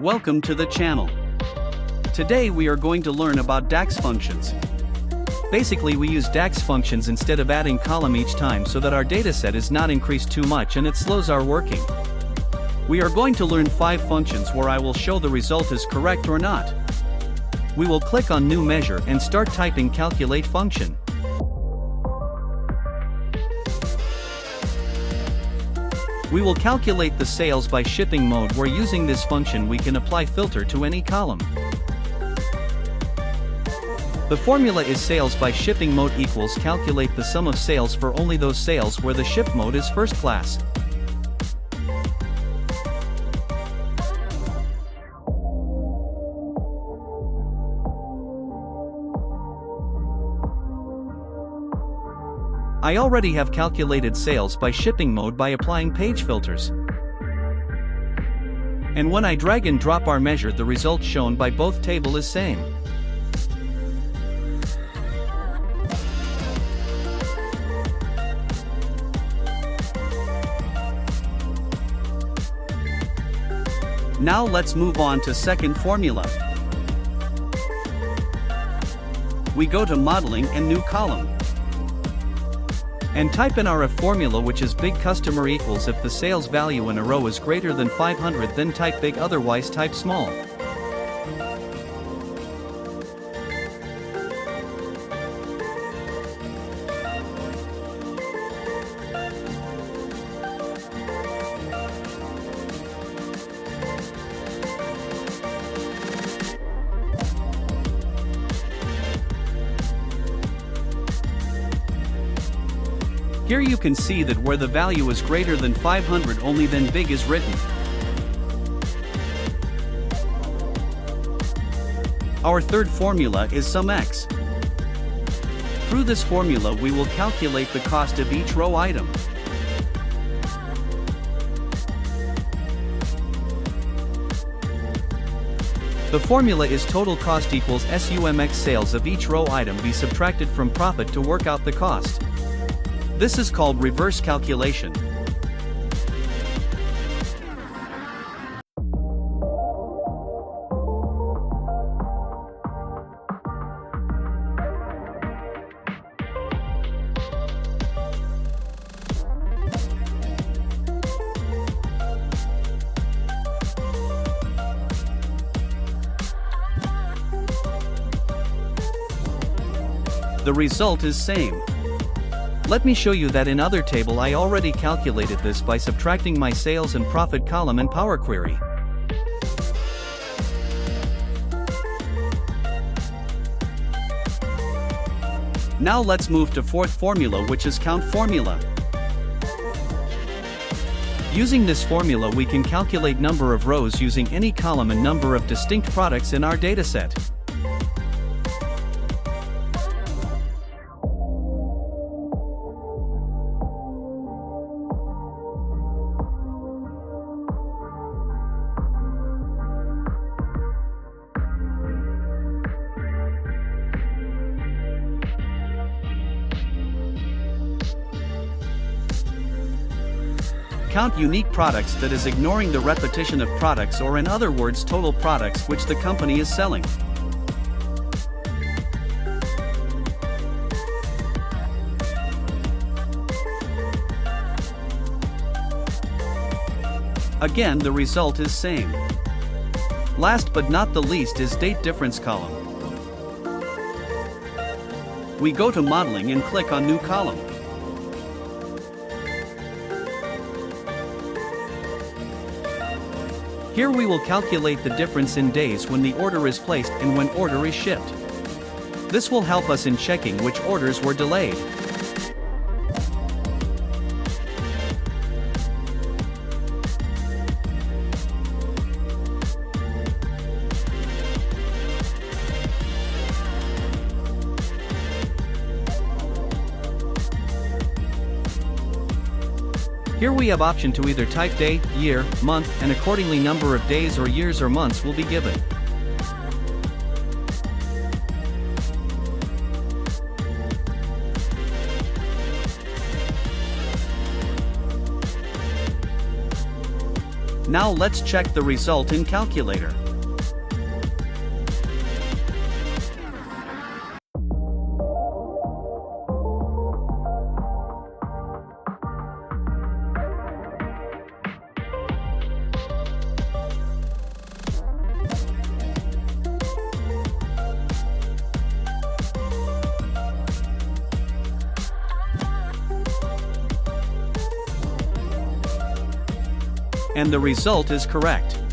Welcome to the channel. Today we are going to learn about DAX functions. Basically we use DAX functions instead of adding column each time so that our dataset is not increased too much and it slows our working. We are going to learn 5 functions where I will show the result is correct or not. We will click on new measure and start typing calculate function. We will calculate the sales by shipping mode where using this function we can apply filter to any column. The formula is sales by shipping mode equals calculate the sum of sales for only those sales where the ship mode is first class. I already have calculated sales by shipping mode by applying page filters. And when I drag and drop our measure, the result shown by both table is same. Now let's move on to second formula. We go to modeling and new column. And type in our formula, which is big customer equals if the sales value in a row is greater than 500, then type big, otherwise type small. Here you can see that where the value is greater than 500, only then big is written. Our third formula is SUMX. Through this formula we will calculate the cost of each row item. The formula is total cost equals SUMX sales of each row item be subtracted from profit to work out the cost. This is called reverse calculation. The result is same. Let me show you that in other table I already calculated this by subtracting my sales and profit column in Power Query. Now let's move to fourth formula, which is count formula. Using this formula we can calculate number of rows using any column and number of distinct products in our dataset. Count unique products, that is ignoring the repetition of products, or in other words total products which the company is selling. Again the result is same. Last but not the least is date difference column. We go to modeling and click on new column. Here we will calculate the difference in days when the order is placed and when order is shipped. This will help us in checking which orders were delayed. Here we have option to either type day, year, month, and accordingly number of days or years or months will be given. Now let's check the result in calculator. And the result is correct.